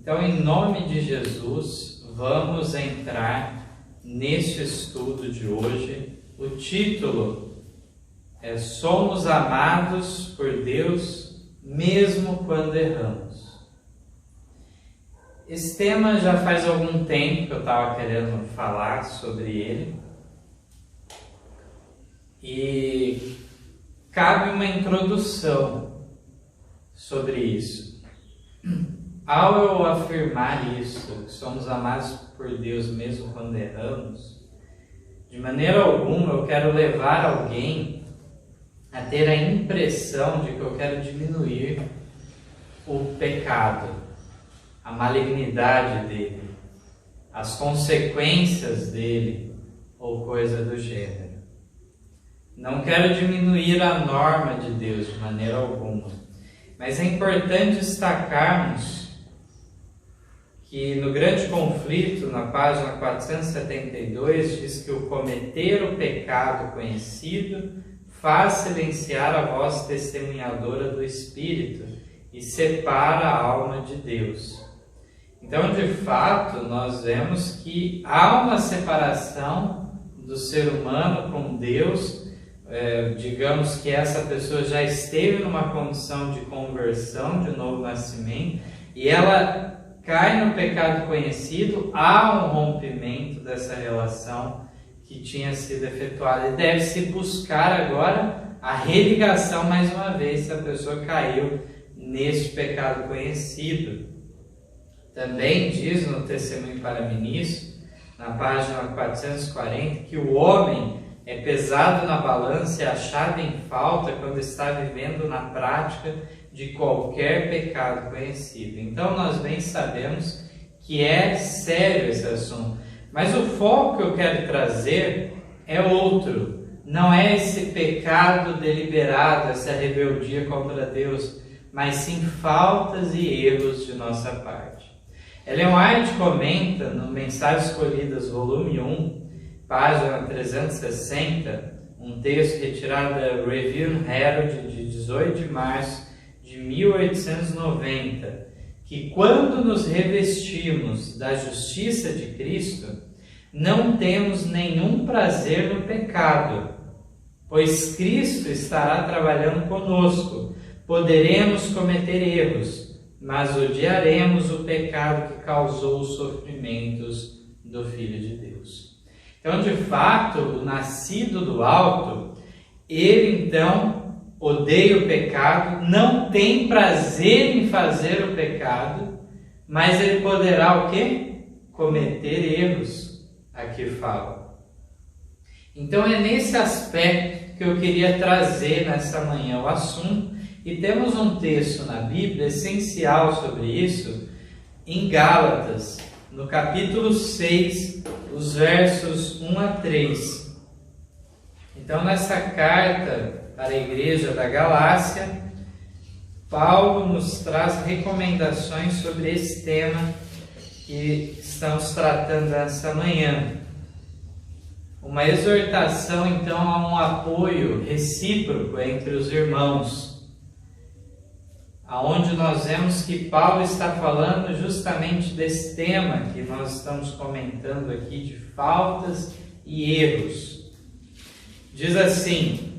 Então, em nome de Jesus, vamos entrar neste estudo de hoje. O título é Somos amados por Deus mesmo quando erramos. Esse tema já faz algum tempo que eu estava querendo falar sobre ele. E cabe uma introdução sobre isso. Ao eu afirmar isso, que somos amados por Deus mesmo quando erramos, de maneira alguma eu quero levar alguém a ter a impressão de que eu quero diminuir o pecado, a malignidade dele, as consequências dele ou coisa do gênero. Não quero diminuir a norma de Deus de maneira alguma, mas é importante destacarmos que no grande conflito, na página 472, diz que o cometer o pecado conhecido faz silenciar a voz testemunhadora do Espírito e separa a alma de Deus. Então, de fato, nós vemos que há uma separação do ser humano com Deus. Digamos que essa pessoa já esteve numa condição de conversão, de novo nascimento, e ela cai no pecado conhecido, há um rompimento dessa relação que tinha sido efetuada. E deve-se buscar agora a religação mais uma vez, se a pessoa caiu neste pecado conhecido. Também diz no Testemunho para Ministros, na página 440, que o homem é pesado na balança e achado em falta quando está vivendo na prática de qualquer pecado conhecido. Então nós bem sabemos que é sério esse assunto. Mas o foco que eu quero trazer é outro. Não é esse pecado deliberado, essa rebeldia contra Deus, mas sim faltas e erros de nossa parte. Ellen White comenta no Mensagens Escolhidas, volume 1, página 360, um texto retirado da Review Herald de 18 de março de 1890, que quando nos revestimos da justiça de Cristo, não temos nenhum prazer no pecado, pois Cristo estará trabalhando conosco. Poderemos cometer erros, mas odiaremos o pecado que causou os sofrimentos do Filho de Deus. Então, de fato, o nascido do alto, ele então odeia o pecado, não tem prazer em fazer o pecado, mas ele poderá o quê? Cometer erros, aqui fala. Então é nesse aspecto que eu queria trazer nessa manhã o assunto, e temos um texto na Bíblia essencial sobre isso, em Gálatas, no capítulo 6, os versos 1 a 3. Então nessa carta para a igreja da Galácia, Paulo nos traz recomendações sobre esse tema que estamos tratando essa manhã. Uma exortação, então, a um apoio recíproco entre os irmãos, aonde nós vemos que Paulo está falando justamente desse tema que nós estamos comentando aqui, de faltas e erros. Diz assim: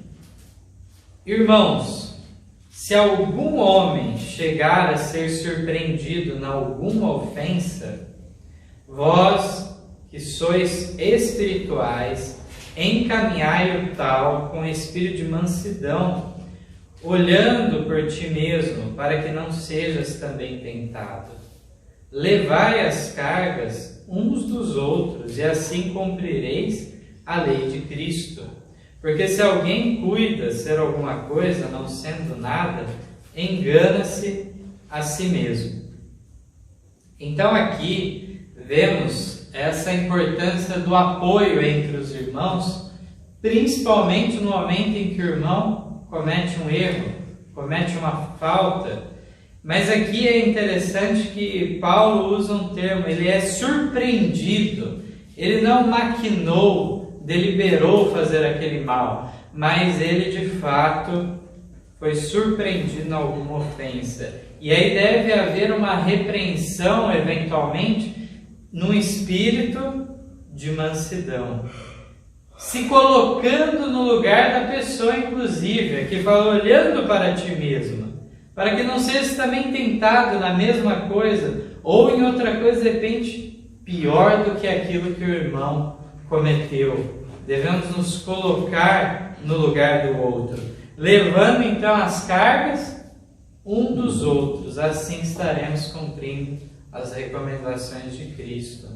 Irmãos, se algum homem chegar a ser surpreendido em alguma ofensa, vós que sois espirituais, encaminhai o tal com espírito de mansidão, olhando por ti mesmo, para que não sejas também tentado. Levai as cargas uns dos outros, e assim cumprireis a lei de Cristo. Porque se alguém cuida ser alguma coisa, não sendo nada, engana-se a si mesmo. Então aqui vemos essa importância do apoio entre os irmãos, principalmente no momento em que o irmão comete um erro, comete uma falta. Mas aqui é interessante que Paulo usa um termo, ele é surpreendido, ele não maquinou, deliberou fazer aquele mal, mas ele de fato foi surpreendido em alguma ofensa. E aí deve haver uma repreensão, eventualmente, num espírito de mansidão. Se colocando no lugar da pessoa, inclusive, que fala, olhando para ti mesmo, para que não seja também tentado na mesma coisa, ou em outra coisa, de repente, pior do que aquilo que o irmão cometeu. Devemos nos colocar no lugar do outro, levando então as cargas um dos outros. Assim estaremos cumprindo as recomendações de Cristo.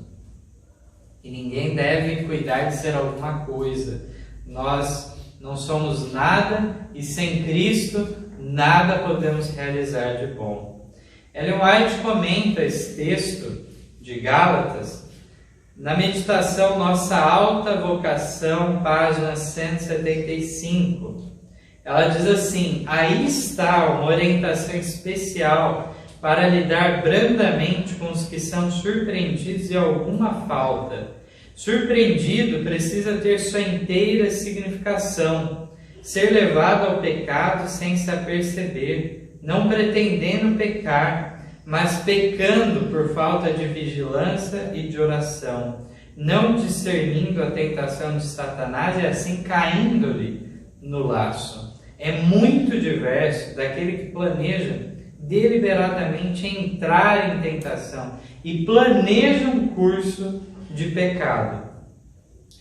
E ninguém deve cuidar de ser alguma coisa. Nós não somos nada e sem Cristo nada podemos realizar de bom. Ellen White comenta esse texto de Gálatas na meditação Nossa Alta Vocação, página 175. Ela diz assim: aí está uma orientação especial para lidar brandamente com os que são surpreendidos em alguma falta. Surpreendido precisa ter sua inteira significação, ser levado ao pecado sem se aperceber, não pretendendo pecar, mas pecando por falta de vigilância e de oração, não discernindo a tentação de Satanás e assim caindo-lhe no laço. É muito diverso daquele que planeja deliberadamente entrar em tentação e planeja um curso de pecado.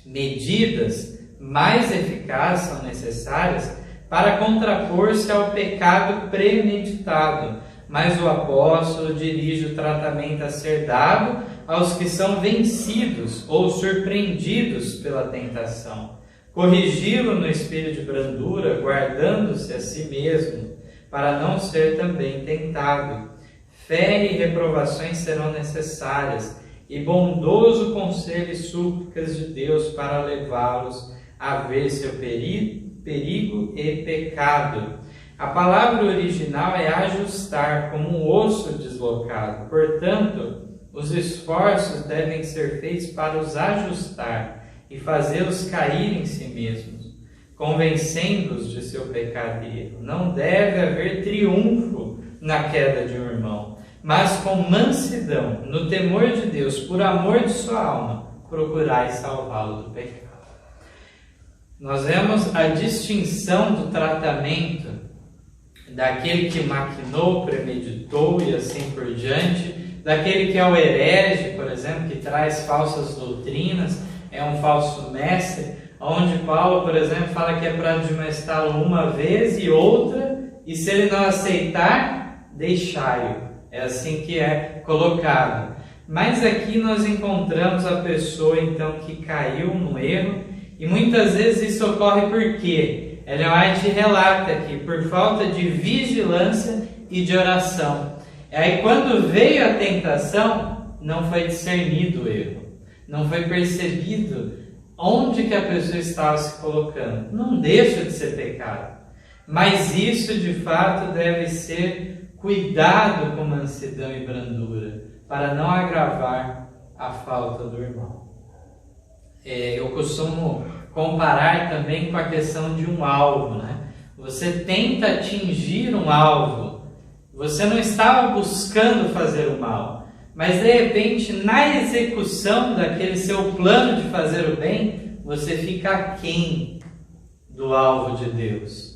Medidas mais eficazes são necessárias para contrapor-se ao pecado premeditado, mas o apóstolo dirige o tratamento a ser dado aos que são vencidos ou surpreendidos pela tentação. Corrigi-lo no espírito de brandura, guardando-se a si mesmo, para não ser também tentado. Fé e reprovações serão necessárias, e bondoso conselho e súplicas de Deus para levá-los a ver seu perigo e pecado. A palavra original é ajustar, como um osso deslocado. Portanto, os esforços devem ser feitos para os ajustar e fazê-los cair em si mesmos, convencendo-os de seu pecado e erro. Não deve haver triunfo na queda de um irmão, mas com mansidão, no temor de Deus, por amor de sua alma, procurai salvá-lo do pecado. Nós vemos a distinção do tratamento daquele que maquinou, premeditou e assim por diante, daquele que é o herege, por exemplo, que traz falsas doutrinas, é um falso mestre, onde Paulo, por exemplo, fala que é para admoestá-lo uma vez e outra, e se ele não aceitar, deixai-o. É assim que é colocado. Mas aqui nós encontramos a pessoa então que caiu no erro, e muitas vezes isso ocorre por quê? Ellen White relata que por falta de vigilância e de oração. E aí quando veio a tentação, não foi discernido o erro, não foi percebido onde que a pessoa estava se colocando. Não deixa de ser pecado, mas isso de fato deve ser cuidado com mansidão e brandura, para não agravar a falta do irmão. Eu costumo comparar também com a questão de um alvo, né? Você tenta atingir um alvo, você não estava buscando fazer o mal, mas de repente na execução daquele seu plano de fazer o bem, você fica aquém do alvo de Deus.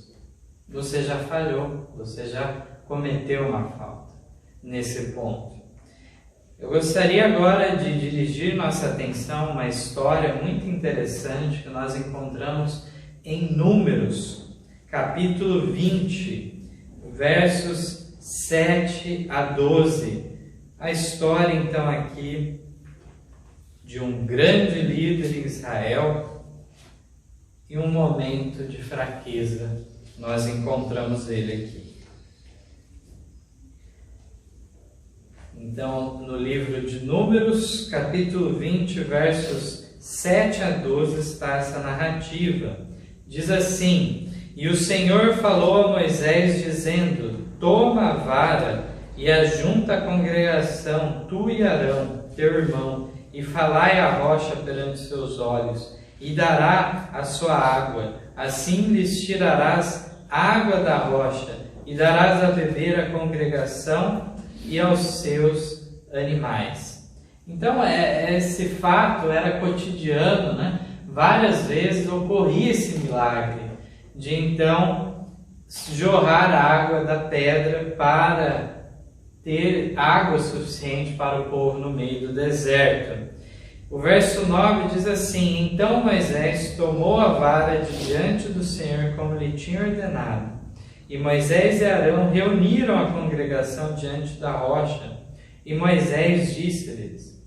Você já falhou, você já cometeu uma falta nesse ponto. Eu gostaria agora de dirigir nossa atenção a uma história muito interessante que nós encontramos em Números, capítulo 20, versos 7 a 12. A história, então, aqui de um grande líder em Israel e um momento de fraqueza. Nós encontramos ele aqui. Então, no livro de Números, capítulo 20, versos 7 a 12, está essa narrativa. Diz assim: E o Senhor falou a Moisés, dizendo: Toma a vara e ajunta a congregação, tu e Arão, teu irmão, e falai a rocha perante seus olhos, e dará a sua água. Assim lhes tirarás água da rocha, e darás a beber à congregação e aos seus animais. Então, esse fato era cotidiano, né? Várias vezes ocorria esse milagre de então jorrar água da pedra para ter água suficiente para o povo no meio do deserto. O verso 9 diz assim: Então Moisés tomou a vara de diante do Senhor como lhe tinha ordenado. E Moisés e Arão reuniram a congregação diante da rocha. E Moisés disse-lhes: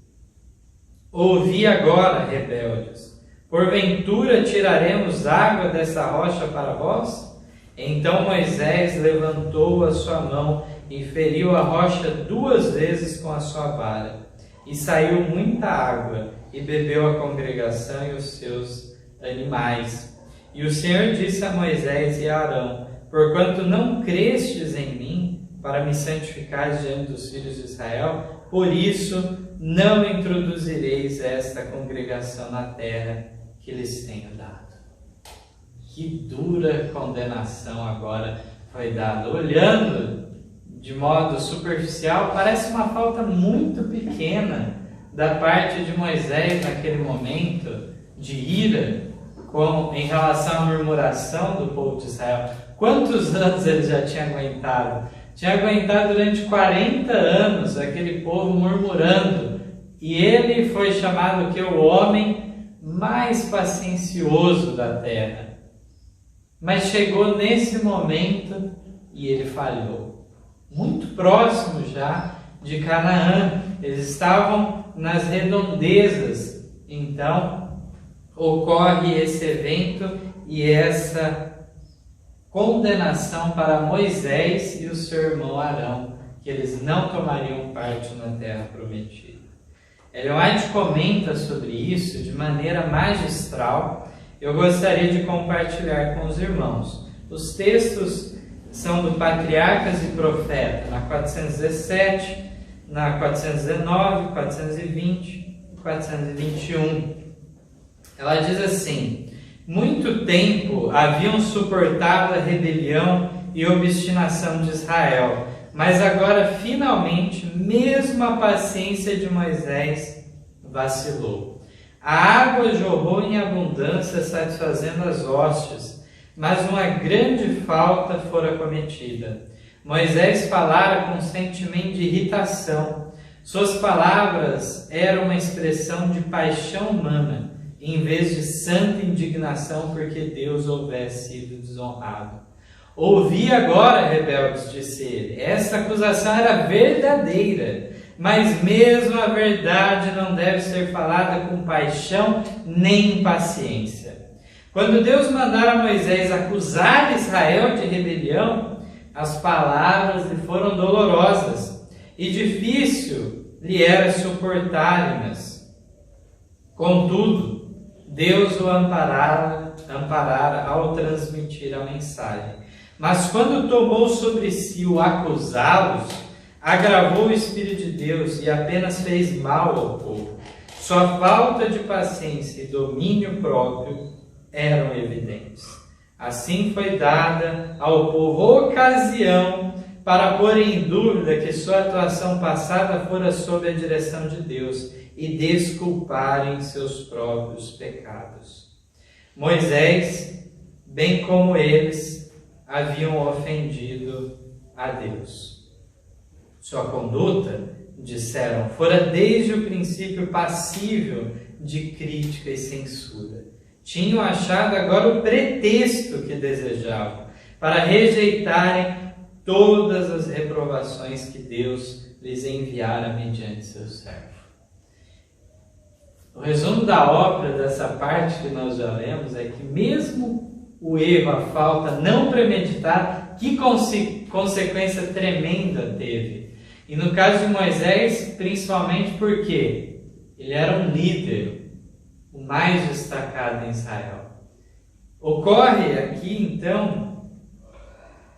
Ouvi agora, rebeldes, porventura tiraremos água dessa rocha para vós? Então Moisés levantou a sua mão e feriu a rocha 2 vezes com a sua vara. E saiu muita água, e bebeu a congregação e os seus animais. E o Senhor disse a Moisés e a Arão: Porquanto não crestes em mim, para me santificar diante dos filhos de Israel, por isso não introduzireis esta congregação na terra que lhes tenho dado. Que dura condenação agora foi dada. Olhando de modo superficial, parece uma falta muito pequena da parte de Moisés naquele momento de ira em relação à murmuração do povo de Israel. Quantos anos ele já tinha aguentado? Tinha aguentado durante 40 anos aquele povo murmurando, e ele foi chamado que o homem mais paciencioso da terra. Mas chegou nesse momento e ele falhou. Muito próximo já de Canaã, eles estavam nas redondezas. Então ocorre esse evento e essa condenação para Moisés e o seu irmão Arão, que eles não tomariam parte na terra prometida. Ellen White comenta sobre isso de maneira magistral. Eu gostaria de compartilhar com os irmãos. Os textos são do Patriarcas e Profetas, na 417, na 419, 420 e 421. Ela diz assim: Muito tempo haviam suportado a rebelião e obstinação de Israel, mas agora finalmente mesmo a paciência de Moisés vacilou. A água jorrou em abundância, satisfazendo as hostes, mas uma grande falta fora cometida. Moisés falara com sentimento de irritação. Suas palavras eram uma expressão de paixão humana, em vez de santa indignação porque Deus houvesse sido desonrado. Ouvi agora, rebeldes, disse ele. Essa acusação era verdadeira, mas mesmo a verdade não deve ser falada com paixão nem impaciência. Quando Deus mandara a Moisés acusar Israel de rebelião, as palavras lhe foram dolorosas e difícil lhe era suportar-nas. Contudo, Deus o amparara ao transmitir a mensagem. Mas quando tomou sobre si o acusá-los, agravou o Espírito de Deus e apenas fez mal ao povo. Sua falta de paciência e domínio próprio eram evidentes. Assim foi dada ao povo ocasião para pôr em dúvida que sua atuação passada fora sob a direção de Deus e desculparem seus próprios pecados. Moisés, bem como eles, haviam ofendido a Deus. Sua conduta, disseram, fora desde o princípio passível de crítica e censura. Tinham achado agora o pretexto que desejavam para rejeitarem todas as reprovações que Deus lhes enviara mediante seu servo. O resumo da ópera dessa parte que nós já lemos é que mesmo o erro, a falta não premeditada, que consequência tremenda teve. E no caso de Moisés, principalmente porque ele era um líder, o mais destacado em Israel. Ocorre aqui, então,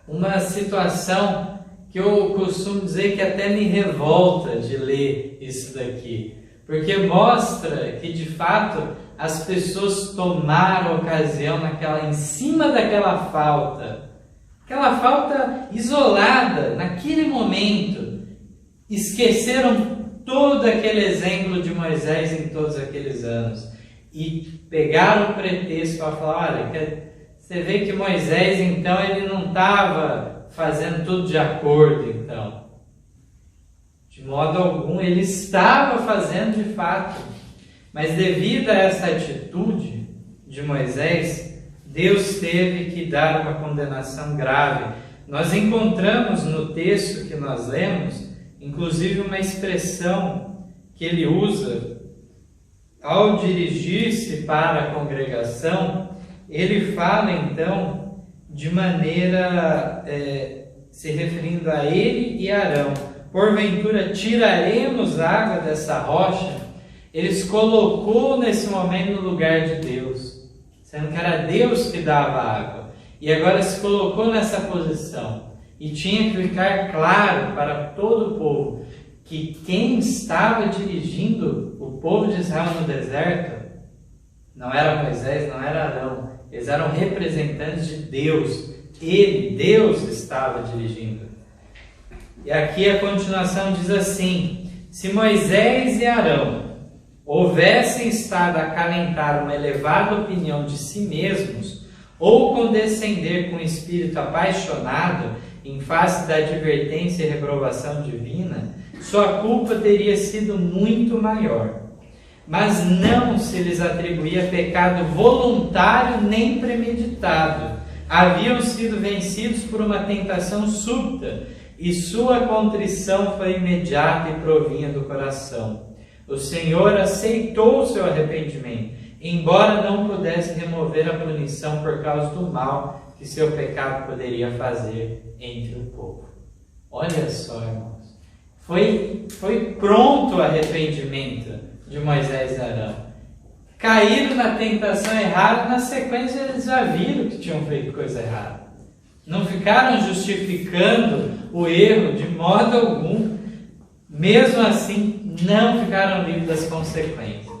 uma situação que eu costumo dizer que até me revolta de ler isso daqui, porque mostra que, de fato, as pessoas tomaram ocasião em cima daquela falta Aquela falta isolada, naquele momento, esqueceram todo aquele exemplo de Moisés em todos aqueles anos e pegaram o pretexto para falar, olha, você vê que Moisés então ele não estava fazendo tudo de acordo então. De modo algum, ele estava fazendo de fato, mas devido a essa atitude de Moisés, Deus teve que dar uma condenação grave. Nós encontramos no texto que nós lemos, inclusive uma expressão que ele usa ao dirigir-se para a congregação. Ele fala então de maneira se referindo a ele e Arão: porventura tiraremos água dessa rocha? Ele se colocou nesse momento no lugar de Deus, sendo que era Deus que dava água, e agora se colocou nessa posição. E tinha que ficar claro para todo o povo que quem estava dirigindo o povo de Israel no deserto não era Moisés, não era Arão. Eles eram representantes de Deus. Deus estava dirigindo. E aqui a continuação diz assim: se Moisés e Arão houvessem estado a acalentar uma elevada opinião de si mesmos, ou condescender com espírito apaixonado em face da advertência e reprovação divina, sua culpa teria sido muito maior. Mas não se lhes atribuía pecado voluntário nem premeditado. Haviam sido vencidos por uma tentação súbita, e sua contrição foi imediata e provinha do coração. O Senhor aceitou o seu arrependimento, embora não pudesse remover a punição por causa do mal que seu pecado poderia fazer entre o povo. Olha só, irmãos. Foi pronto o arrependimento de Moisés e Arão. Caíram na tentação errada, na sequência eles já viram que tinham feito coisa errada. Não ficaram justificando o erro de modo algum. Mesmo assim, não ficaram livres das consequências.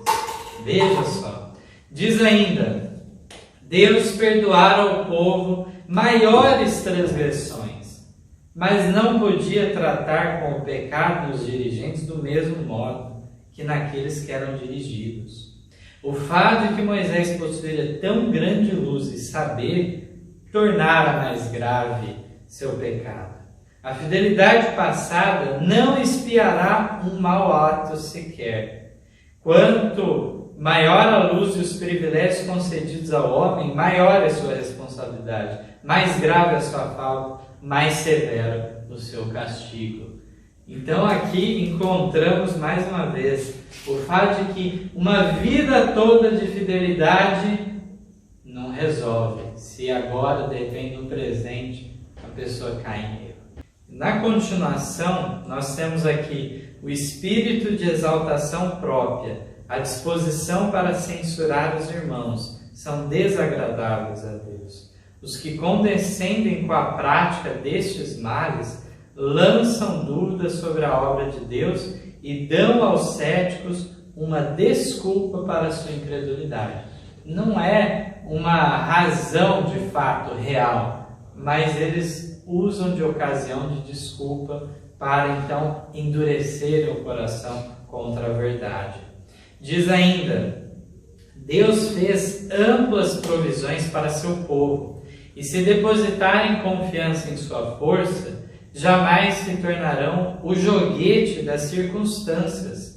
Veja só. Diz ainda: Deus perdoara ao povo maiores transgressões, mas não podia tratar com o pecado dos dirigentes do mesmo modo que naqueles que eram dirigidos. O fato de que Moisés possuía tão grande luz e saber tornara mais grave seu pecado. A fidelidade passada não expiará um mau ato sequer. Quanto maior a luz e os privilégios concedidos ao homem, maior é sua responsabilidade, mais grave a sua falta, mais severo o seu castigo. Então aqui encontramos mais uma vez o fato de que uma vida toda de fidelidade não resolve, se agora, de repente, no presente, a pessoa cai em erro. Na continuação, nós temos aqui o espírito de exaltação própria, a disposição para censurar os irmãos, são desagradáveis a Deus. Os que condescendem com a prática destes males lançam dúvidas sobre a obra de Deus e dão aos céticos uma desculpa para a sua incredulidade. Não é uma razão de fato real, mas eles usam de ocasião de desculpa para então endurecerem o coração contra a verdade. Diz ainda: Deus fez amplas provisões para seu povo, e se depositarem confiança em sua força, jamais se tornarão o joguete das circunstâncias.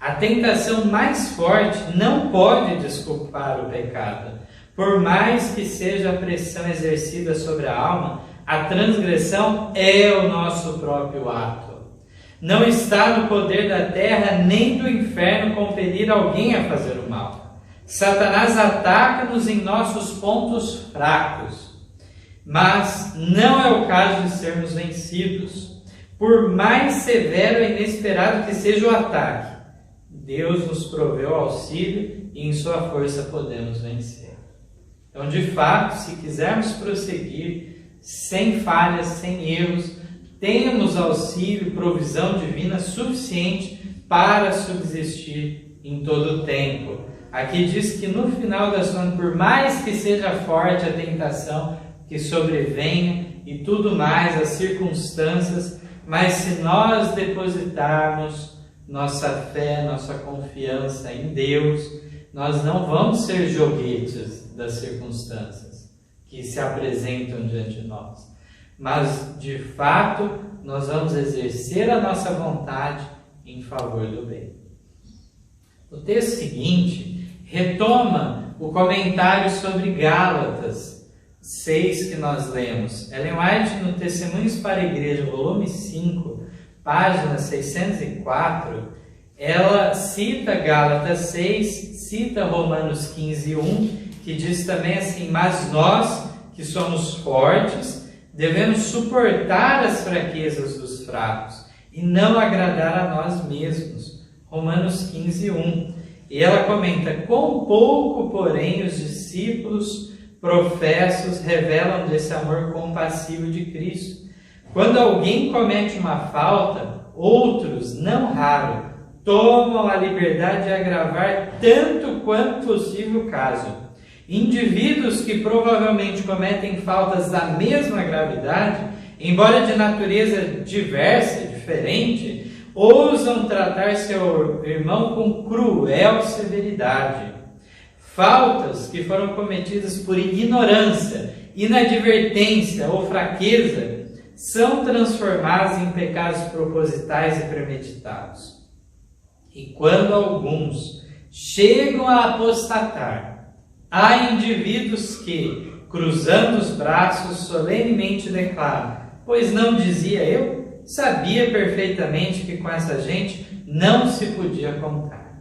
A tentação mais forte não pode desculpar o pecado. Por mais que seja a pressão exercida sobre a alma, a transgressão é o nosso próprio ato. Não está no poder da terra nem do inferno compelir alguém a fazer o mal. Satanás ataca-nos em nossos pontos fracos, mas não é o caso de sermos vencidos. Por mais severo e inesperado que seja o ataque, Deus nos proveu auxílio e em sua força podemos vencer. Então, de fato, se quisermos prosseguir sem falhas, sem erros, temos auxílio e provisão divina suficiente para subsistir em todo o tempo. Aqui diz que no final das contas, por mais que seja forte a tentação que sobrevenha, e tudo mais, as circunstâncias, mas se nós depositarmos nossa fé, nossa confiança em Deus, nós não vamos ser joguetes das circunstâncias que se apresentam diante de nós, mas de fato nós vamos exercer a nossa vontade em favor do bem. O texto seguinte retoma o comentário sobre Gálatas 6 que nós lemos. Ellen White, no Testemunhos para a Igreja, volume 5, página 604, ela cita Gálatas 6, cita Romanos 15, 1, que diz também assim: mas nós que somos fortes devemos suportar as fraquezas dos fracos e não agradar a nós mesmos. Romanos 15, 1. E ela comenta: quão pouco, porém, os discípulos professos revelam desse amor compassivo de Cristo. Quando alguém comete uma falta, outros, não raro, tomam a liberdade de agravar tanto quanto possível o caso. Indivíduos que provavelmente cometem faltas da mesma gravidade, embora de natureza diversa, diferente, ousam tratar seu irmão com cruel severidade. Faltas que foram cometidas por ignorância, inadvertência ou fraqueza são transformadas em pecados propositais e premeditados. E quando alguns chegam a apostatar, há indivíduos que, cruzando os braços, solenemente declaram: pois não dizia eu? Sabia perfeitamente que com essa gente não se podia contar.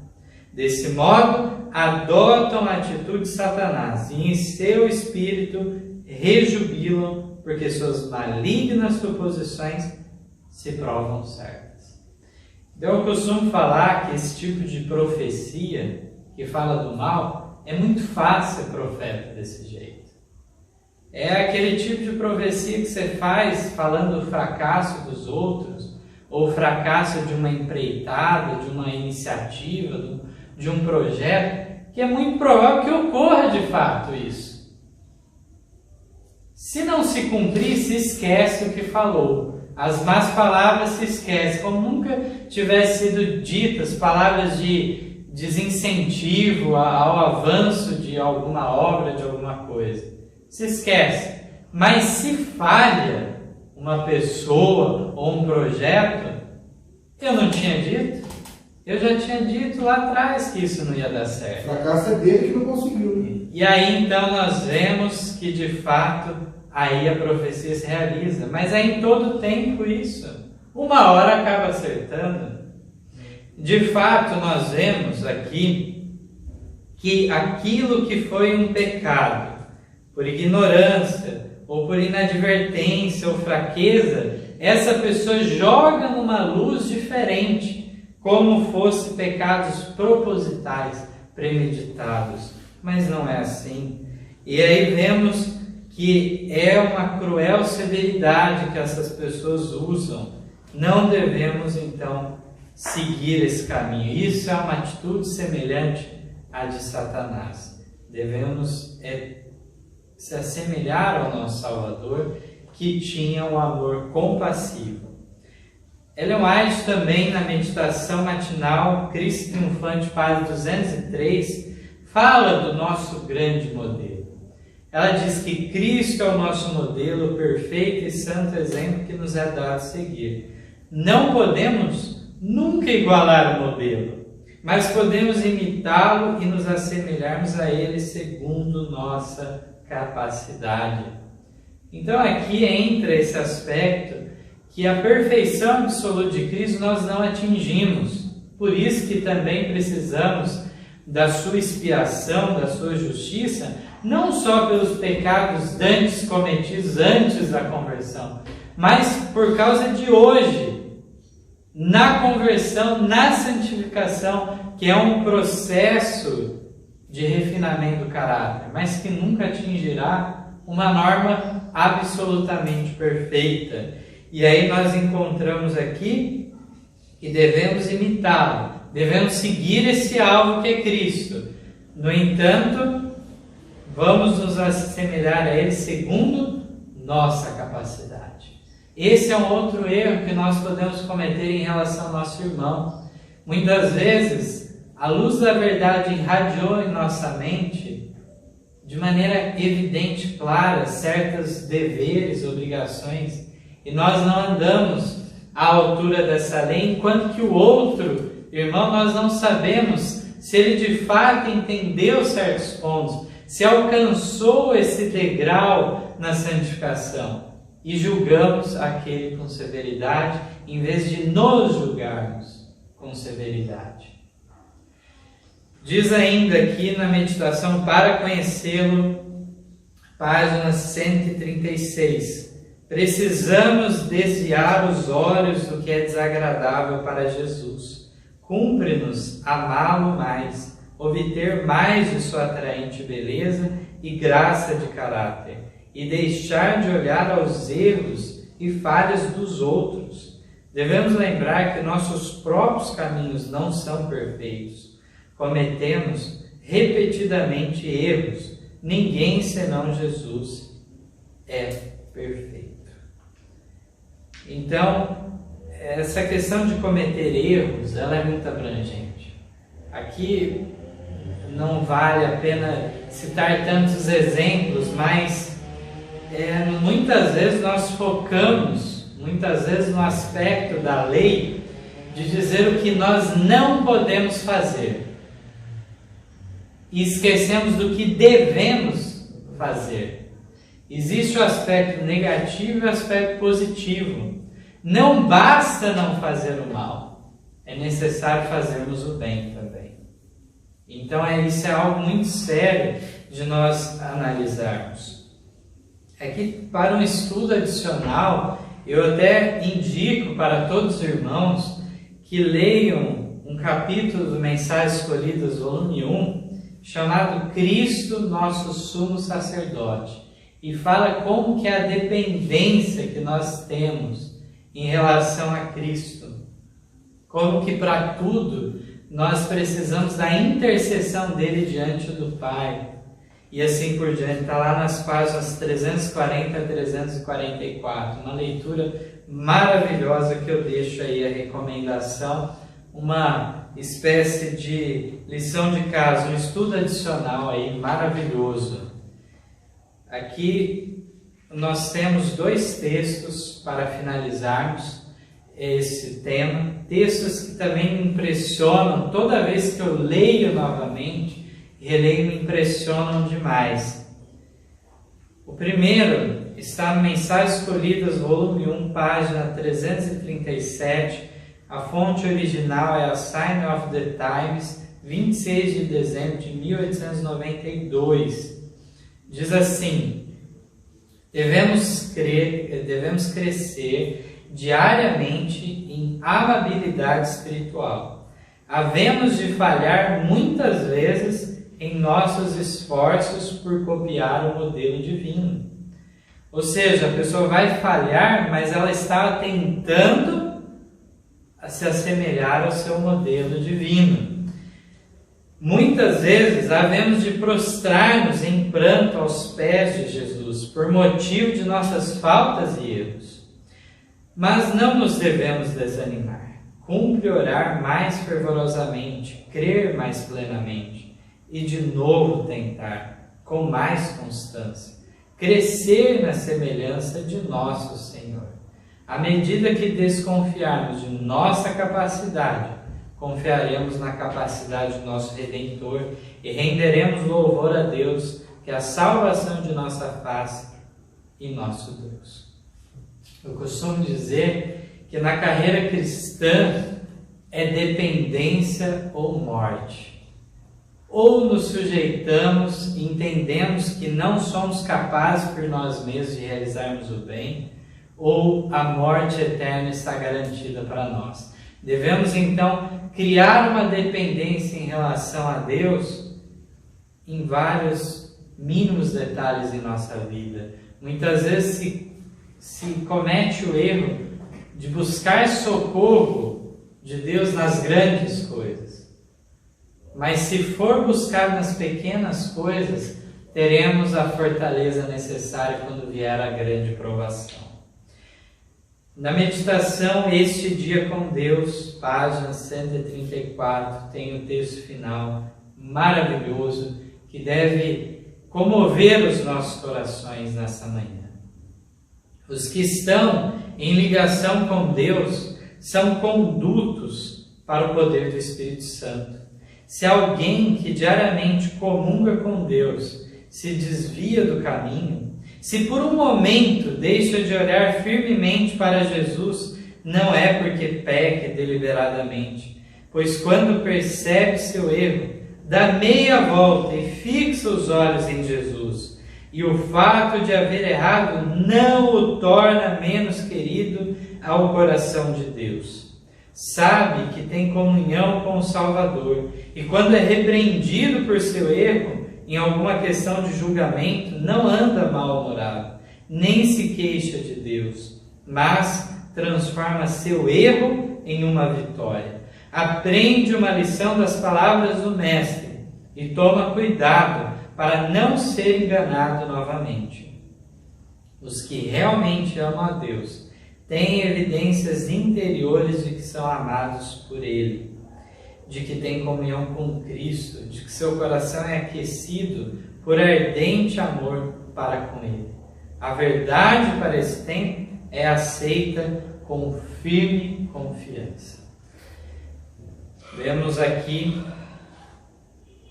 Desse modo, adotam a atitude de Satanás e em seu espírito rejubilam, porque suas malignas suposições se provam certas. Então, eu costumo falar que esse tipo de profecia que fala do mal, é muito fácil ser profeta desse jeito. É aquele tipo de profecia que você faz falando do fracasso dos outros, ou o fracasso de uma empreitada, de uma iniciativa, de um projeto, que é muito provável que ocorra de fato isso. Se não se cumprir, se esquece o que falou. As más palavras se esquecem, como nunca tivessem sido ditas, palavras de desincentivo ao avanço de alguma obra, de alguma coisa. Se esquece. Mas se falha uma pessoa ou um projeto, eu não tinha dito? Eu já tinha dito lá atrás que isso não ia dar certo. O fracasso é dele que não conseguiu. E aí então nós vemos que de fato aí a profecia se realiza. Mas é em todo tempo isso. Uma hora acaba acertando. De fato nós vemos aqui que aquilo que foi um pecado, por ignorância, ou por inadvertência, ou fraqueza, essa pessoa joga numa luz diferente, como fosse pecados propositais, premeditados. Mas não é assim. E aí vemos que é uma cruel severidade que essas pessoas usam. Não devemos, então, seguir esse caminho. Isso é uma atitude semelhante à de Satanás. Devemos se assemelhar ao nosso Salvador, que tinha um amor compassivo. Ellen White também, na meditação matinal, Cristo Triunfante, página 203, fala do nosso grande modelo. Ela diz que Cristo é o nosso modelo, perfeito e santo exemplo que nos é dado seguir. Não podemos nunca igualar o modelo, mas podemos imitá-lo e nos assemelharmos a ele segundo nossa capacidade. Então aqui entra esse aspecto que a perfeição absoluta de Cristo nós não atingimos. Por isso que também precisamos da sua expiação, da sua justiça, não só pelos pecados dantes cometidos antes da conversão, mas por causa de hoje, na conversão, na santificação, que é um processo de refinamento do caráter, mas que nunca atingirá uma norma absolutamente perfeita. E aí nós encontramos aqui que devemos imitá-lo, devemos seguir esse alvo que é Cristo. No entanto, vamos nos assemelhar a ele segundo nossa capacidade. Esse é um outro erro que nós podemos cometer em relação ao nosso irmão. Muitas vezes, a luz da verdade irradiou em nossa mente, de maneira evidente, clara, certos deveres, obrigações, e nós não andamos à altura dessa lei, enquanto que o outro irmão, nós não sabemos se ele de fato entendeu certos pontos, se alcançou esse degrau na santificação, e julgamos aquele com severidade, em vez de nos julgarmos com severidade. Diz ainda aqui na meditação para conhecê-lo, página 136, precisamos desviar os olhos do que é desagradável para Jesus. Cumpre-nos amá-lo mais, obter mais de sua atraente beleza e graça de caráter, e deixar de olhar aos erros e falhas dos outros. Devemos lembrar que nossos próprios caminhos não são perfeitos. Cometemos repetidamente erros. Ninguém senão Jesus é perfeito. Então, essa questão de cometer erros, ela é muito abrangente. Aqui não vale a pena citar tantos exemplos, mas muitas vezes nós focamos, no aspecto da lei, de dizer o que nós não podemos fazer. E esquecemos do que devemos fazer. Existe o aspecto negativo e o aspecto positivo. Não basta não fazer o mal, é necessário fazermos o bem também. Então isso é algo muito sério de nós analisarmos. Aqui, para um estudo adicional, eu até indico para todos os irmãos que leiam um capítulo do Mensagens Escolhidas, volume 1, chamado Cristo, nosso sumo sacerdote, e fala como que é a dependência que nós temos em relação a Cristo, como que para tudo nós precisamos da intercessão dele diante do Pai, e assim por diante. Está lá nas páginas 340 a 344, uma leitura maravilhosa que eu deixo aí a recomendação, uma espécie de lição de casa, um estudo adicional aí maravilhoso. Aqui nós temos 2 textos para finalizarmos esse tema, textos que também me impressionam, toda vez que eu leio novamente, releio, me impressionam demais. O primeiro está no Mensagens Escolhidas, volume 1, página 337, a fonte original é a Sign of the Times, 26 de dezembro de 1892. Diz assim: devemos crescer diariamente em amabilidade espiritual. Havemos de falhar muitas vezes em nossos esforços por copiar o modelo divino. Ou seja, a pessoa vai falhar, mas ela está tentando se assemelhar ao seu modelo divino. Muitas vezes havemos de prostrar-nos em pranto aos pés de Jesus, por motivo de nossas faltas e erros. Mas não nos devemos desanimar. Cumpre orar mais fervorosamente, crer mais plenamente e de novo tentar, com mais constância, crescer na semelhança de nosso Senhor. À medida que desconfiarmos de nossa capacidade, confiaremos na capacidade do nosso Redentor e renderemos louvor a Deus, que é a salvação de nossa face e nosso Deus. Eu costumo dizer que na carreira cristã é dependência ou morte. Ou nos sujeitamos e entendemos que não somos capazes por nós mesmos de realizarmos o bem, ou a morte eterna está garantida para nós. Devemos então criar uma dependência em relação a Deus em vários mínimos detalhes em nossa vida. Muitas vezes se comete o erro de buscar socorro de Deus nas grandes coisas. Mas se for buscar nas pequenas coisas, teremos a fortaleza necessária quando vier a grande provação. Na meditação Este Dia com Deus, página 134, tem o texto final maravilhoso que deve comover os nossos corações nessa manhã. Os que estão em ligação com Deus são condutos para o poder do Espírito Santo. Se alguém que diariamente comunga com Deus se desvia do caminho, se por um momento deixa de olhar firmemente para Jesus, não é porque peque deliberadamente, pois quando percebe seu erro, dá meia volta e fixa os olhos em Jesus. E o fato de haver errado não o torna menos querido ao coração de Deus. Sabe que tem comunhão com o Salvador e quando é repreendido por seu erro, em alguma questão de julgamento, não anda mal-humorado, nem se queixa de Deus, mas transforma seu erro em uma vitória. Aprende uma lição das palavras do Mestre e toma cuidado para não ser enganado novamente. Os que realmente amam a Deus têm evidências interiores de que são amados por Ele, de que têm comunhão com Cristo, de que seu coração é aquecido por ardente amor para com Ele. A verdade para esse tempo é aceita com firme confiança. Vemos aqui,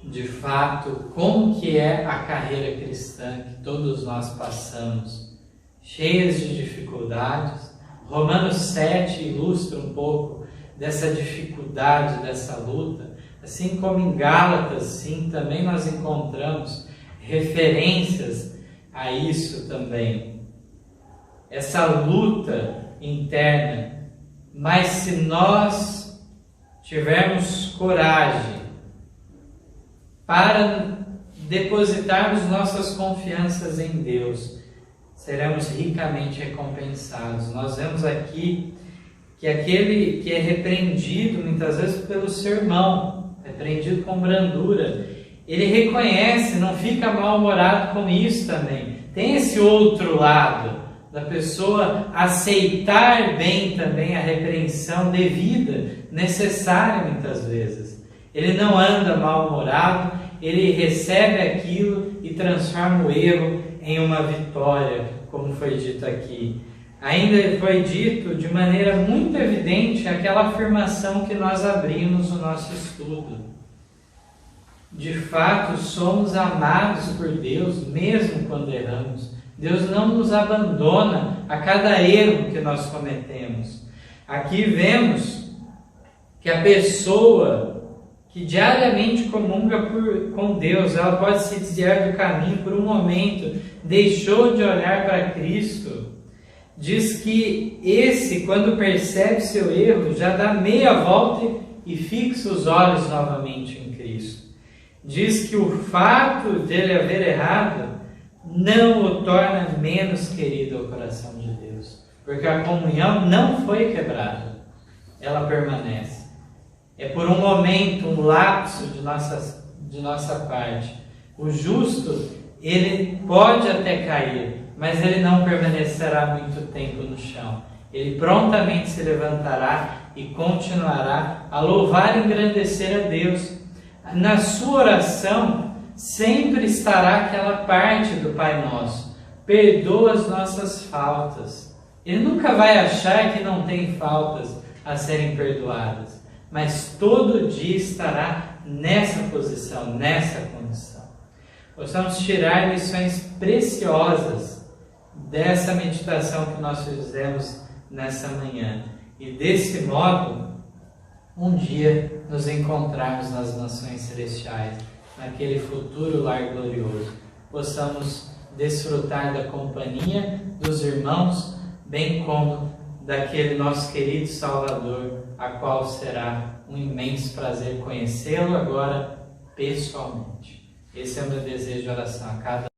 de fato, como que é a carreira cristã que todos nós passamos, cheias de dificuldades. Romanos 7 ilustra um pouco dessa dificuldade, dessa luta, assim como em Gálatas, sim, também nós encontramos referências a isso também. Essa luta interna, mas se nós tivermos coragem para depositarmos nossas confianças em Deus, seremos ricamente recompensados. Nós vemos aqui que aquele que é repreendido muitas vezes pelo seu irmão, repreendido com brandura, ele reconhece, não fica mal-humorado com isso também. Tem esse outro lado da pessoa aceitar bem também a repreensão devida, necessária muitas vezes. Ele não anda mal-humorado, ele recebe aquilo e transforma o erro em uma vitória, como foi dito aqui. Ainda foi dito de maneira muito evidente aquela afirmação que nós abrimos no nosso estudo. De fato, somos amados por Deus mesmo quando erramos. Deus não nos abandona a cada erro que nós cometemos. Aqui vemos que a pessoa que diariamente comunga com Deus, ela pode se desviar do caminho por um momento, deixou de olhar para Cristo. Diz que esse, quando percebe seu erro, já dá meia volta e fixa os olhos novamente em Cristo. Diz que o fato dele haver errado não o torna menos querido ao coração de Deus, porque a comunhão não foi quebrada, ela permanece. É por um momento, um lapso de nossa parte. O justo, ele pode até cair, mas ele não permanecerá muito tempo no chão. Ele prontamente se levantará e continuará a louvar e engrandecer a Deus. Na sua oração, sempre estará aquela parte do Pai Nosso. Perdoa as nossas faltas. Ele nunca vai achar que não tem faltas a serem perdoadas, mas todo dia estará nessa posição, nessa condição. Possamos tirar lições preciosas dessa meditação que nós fizemos nessa manhã e desse modo um dia nos encontrarmos nas nações celestiais, naquele futuro lar glorioso. Possamos desfrutar da companhia dos irmãos, bem como daquele nosso querido Salvador, a qual será um imenso prazer conhecê-lo agora pessoalmente. Esse é o meu desejo de oração a cada